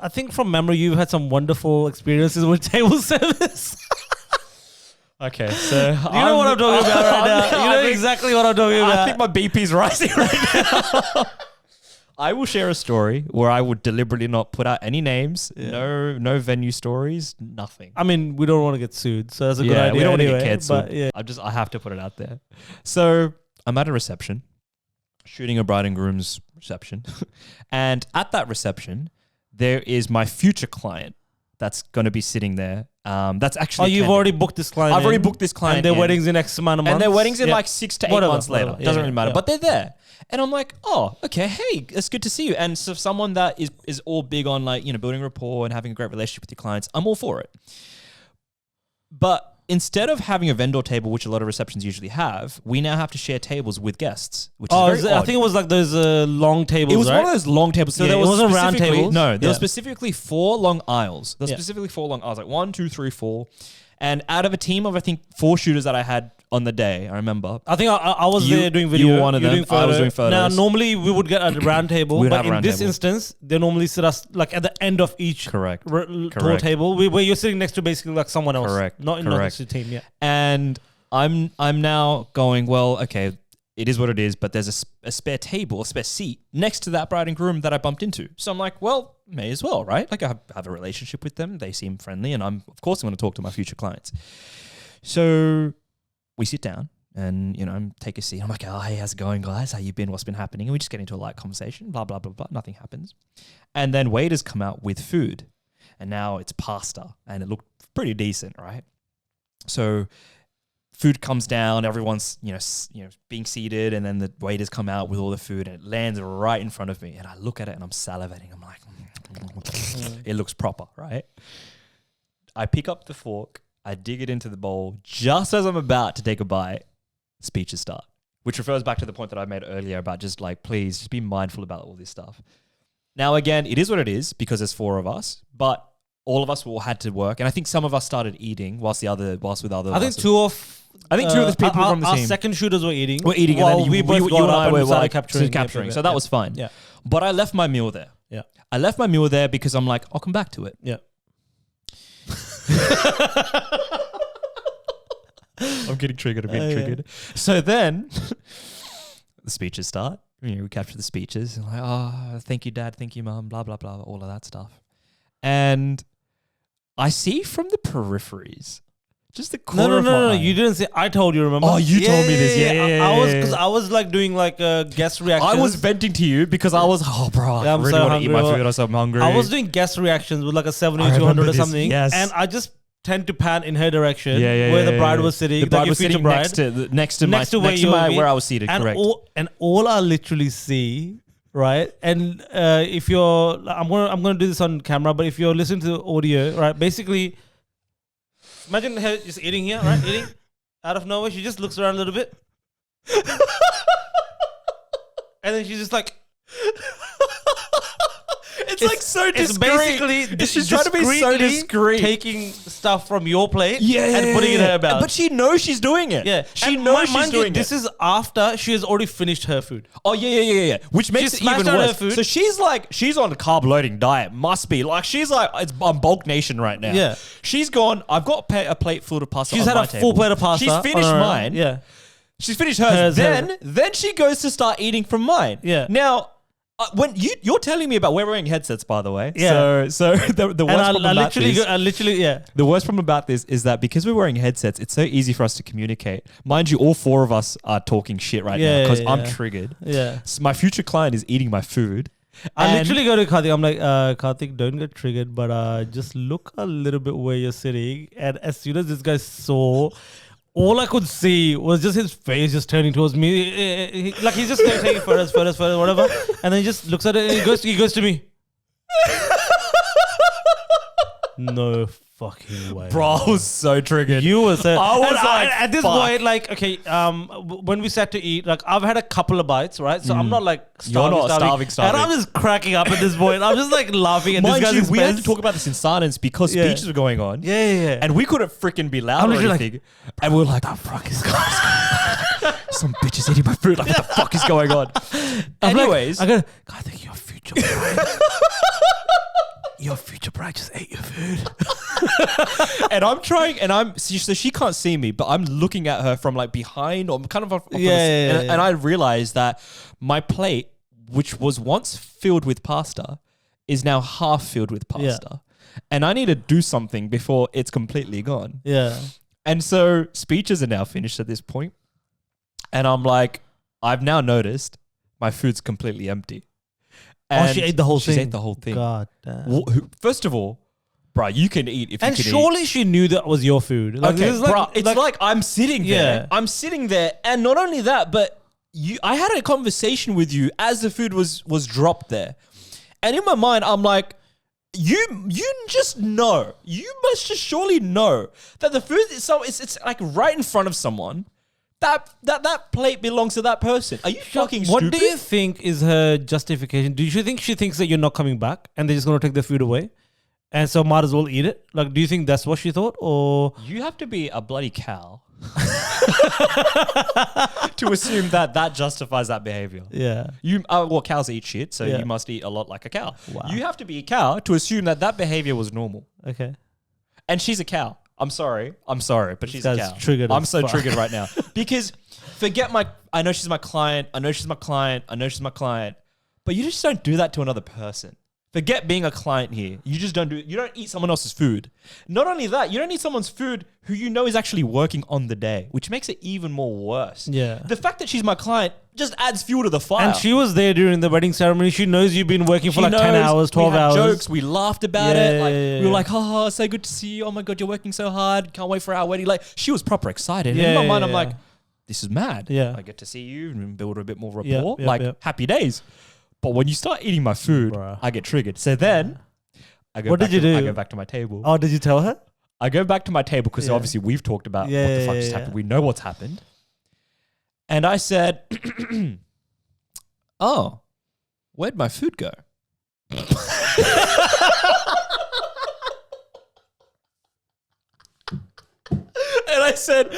I think from memory, you've had some wonderful experiences with table service. Okay, so You know what I'm talking about right now. You know exactly what I'm talking about. I think my BP's rising right now. I will share a story where I would deliberately not put out any names, no venue stories, nothing. I mean, we don't want to get sued, so that's a good idea. We don't anyway, want to get cancelled. but yeah. I have to put it out there. So I'm at a reception, shooting a bride and groom's reception, and at that reception, there is my future client that's going to be sitting there. That's actually. Oh, you've already booked this client. I've already booked this client, and their wedding's in X amount of months. And their wedding's in like 6 to 8 months later. Whatever. Doesn't really matter. But they're there. And I'm like, oh, okay, hey, it's good to see you. And so someone that is all big on like, building rapport and having a great relationship with your clients, I'm all for it. But instead of having a vendor table, which a lot of receptions usually have, we now have to share tables with guests, which is very odd. I think it was like those long tables, It was right? one of those long tables. So Yeah, there it was wasn't round tables. No, there was specifically 4 long aisles. There was Yeah. specifically 4 long aisles, like 1, 2, 3, 4. And out of a team of, I think, 4 shooters that I had on the day, I remember. I think I was there doing video. You were one of them. I was doing photos. Now, normally we would get a round table, We'd but have a in round this table. instance, they normally sit us like at the end of each Correct. tall Correct. table, where you're sitting next to basically like someone else. Correct. Not next to the team, yeah. And I'm now going, well, okay, it is what it is, but there's a spare table, a spare seat next to that bride and groom that I bumped into. So I'm like, well, may as well, right? Like I have a relationship with them. They seem friendly, and I'm going to talk to my future clients. So we sit down and, take a seat. I'm like, oh, hey, how's it going, guys? How you been? What's been happening? And we just get into a light conversation, blah, blah, blah, blah. Nothing happens. And then waiters come out with food. And now it's pasta. And it looked pretty decent, right? So food comes down, everyone's, being seated, and then the waiters come out with all the food, and it lands right in front of me. And I look at it and I'm salivating. I'm like, it looks proper, right? I pick up the fork. I dig it into the bowl. Just as I'm about to take a bite, speeches start, which refers back to the point that I made earlier about just like, please just be mindful about all this stuff. Now, again, it is what it is because there's 4 of us, but all of us all had to work. And I think some of us started eating whilst with other. I think 2 of the people from the team. Our second shooters were eating. Were eating, while and then we both got and up I and were started like, capturing. So that was fine. Yeah. But I left my meal there. Yeah. I left my meal there because I'm like, I'll come back to it. Yeah. I'm getting triggered. So then the speeches start. We capture the speeches. And like, oh, thank you, Dad. Thank you, Mum. Blah, blah, blah. All of that stuff. And I see from the peripheries, just the corner of my eye. No. You didn't say. I told you. Remember? Oh, you told me this. Yeah. I was like doing like guest reactions. I was venting to you because I was, bro, I I'm really so want to eat my hungry. food. I'm so hungry. I was doing guest reactions with like a 70 I 200 remember or this, something. yes. And I just tend to pan in her direction Yeah, where the bride was sitting. The bride like was sitting bride, next to where I was seated, and correct. All I literally see, right? And if you're, I'm gonna do this on camera, but if you're listening to the audio, right? Basically, imagine her just eating here, right? Eating out of nowhere, she just looks around a little bit, and then she's just like. It's like so discreet. It's basically she's trying to be so discreet, taking stuff from your plate yeah, and putting it in her mouth. But she knows she's doing it. Yeah, she knows she's doing it. This is after she has already finished her food. Oh yeah. Which makes it even worse. So she's on a carb loading diet. Must be like she's like I'm bulk nation right now. Yeah, she's gone. I've got a plate full of pasta. She's had a full plate of pasta. She's finished mine. Yeah, she's finished hers. Then she goes to start eating from mine. Yeah. Now. When you're telling me about we're wearing headsets, by the way. Yeah. So the worst problem about this. I literally, yeah. The worst problem about this is that because we're wearing headsets, it's so easy for us to communicate. Mind you, all 4 of us are talking shit right now because I'm triggered. Yeah. So my future client is eating my food. I literally go to Karthik. I'm like, Karthik, don't get triggered, but just look a little bit where you're sitting. And as soon as this guy saw. All I could see was just his face just turning towards me. Like he's just taking photos, whatever. And then he just looks at it and he goes to me. No fucking way. Bro, I was so triggered. You were so... I was like, at this point, like, okay, when we sat to eat, like, I've had a couple of bites, right? So I'm not like starving. You're not starving. And I'm just cracking up at this point. I'm just like laughing at this guy's expense. We had to talk about this in silence because speeches were going on. Yeah. And we couldn't freaking be loud or anything. Like, and we were like, the fuck is going on? Some bitch is eating my food. Like, what the fuck is going on? Anyways. I go, I think your future bride. your future bride just ate your food. And I'm trying, and so she can't see me, but I'm looking at her from like behind or kind of and I realized that my plate, which was once filled with pasta, is now half filled with pasta. And I need to do something before it's completely gone. Yeah. And so speeches are now finished at this point. And I'm like, I've now noticed my food's completely empty. And she ate the whole thing. She ate the whole thing. God damn. First of all, bro, you can eat if you And can eat. surely she knew that was your food. Like, Okay, this is bro, it's like I'm sitting there. Yeah. I'm sitting there, and not only that, but I had a conversation with you as the food was dropped there. And in my mind, I'm like, you just know. You must just surely know that the food is it's like right in front of someone. That plate belongs to that person. Are you fucking stupid? What do you think is her justification? Do you think she thinks that you're not coming back and they're just going to take the food away? And so might as well eat it? Like, do you think that's what she thought? Or You have to be a bloody cow to assume that justifies that behavior. yeah. Well, cows eat shit, so Yeah. you must eat a lot like a cow. Wow. You have to be a cow to assume that behavior was normal. Okay. And she's a cow. I'm sorry, but she's a guy's cow. triggered I'm as so fuck. triggered right now because I know she's my client. But you just don't do that to another person. Forget being a client here. You just don't you don't eat someone else's food. Not only that, you don't eat someone's food who you know is actually working on the day, which makes it even more worse. Yeah. The fact that she's my client just adds fuel to the fire. And she was there during the wedding ceremony. She knows you've been working for She like 10 knows, hours, 12 we had hours. jokes, we laughed about Yeah, it. Like yeah, we were yeah. like, oh, so good to see you. Oh my God, you're working so hard. Can't wait for our wedding. Like she was proper excited. Yeah, in my mind, yeah, I'm like, yeah. this is mad. Yeah. I get to see you and build a bit more rapport. Yep, yep, like yep. happy days. But when you start eating my food, Bruh. I get triggered. So then I go What back did you I do? go back to my table. Oh, did you tell her? I go back to my table because Yeah. obviously we've talked about Yeah, what the fuck yeah, just yeah. happened. We know what's happened. And I said, oh, where'd my food go? And I said,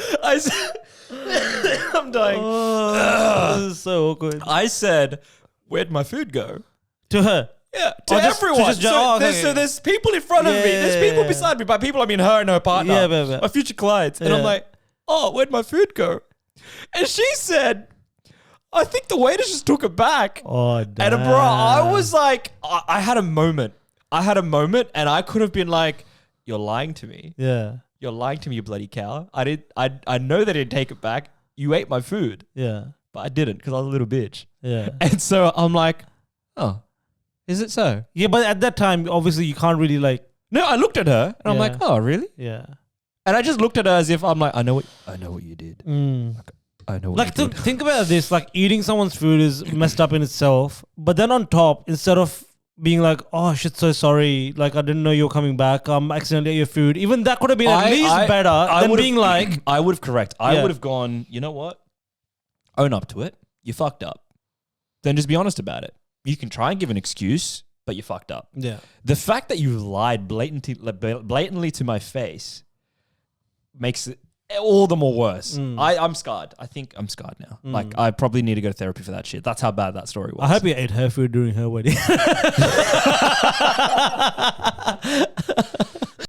I'm dying. Oh, this is so awkward. I said, where'd my food go? To her. Yeah, to Oh, just- to everyone. just- oh, okay, So okay. there's people in front of me. There's Yeah. people beside me. By people, I mean her and her partner. Yeah, but- my future clients. And I'm Yeah. like, oh, where'd my food go? And she said, I think the waiters just took it back. Oh, damn. And bro, I was like, I had a moment. And I could have been like, you're lying to me. Yeah. You're lying to me, you bloody cow. I know they didn't take it back. You ate my food. Yeah. But I didn't because I was a little bitch. Yeah. And so I'm like, oh, is it so? Yeah, but at that time, obviously, you can't really like. No, I looked at her and I'm Yeah. like, oh, really? Yeah. And I just looked at her as if I'm like, I know what you did. I know what Like, you did. think about this. Like, eating someone's food is messed up in itself. But then on top, instead of being like, oh, shit, so sorry. Like, I didn't know you were coming back. Accidentally ate your food. Even that could have been at least better than would've- being like, I would have correct. I Yeah. would have gone, you know what? Own up to it. You fucked up. Then just be honest about it. You can try and give an excuse, but you fucked up. yeah. The fact that you lied blatantly to my face makes it all the more worse. I'm scarred. I think I'm scarred now. Like, I probably need to go to therapy for that shit. That's how bad that story was. I hope you ate her food during her wedding.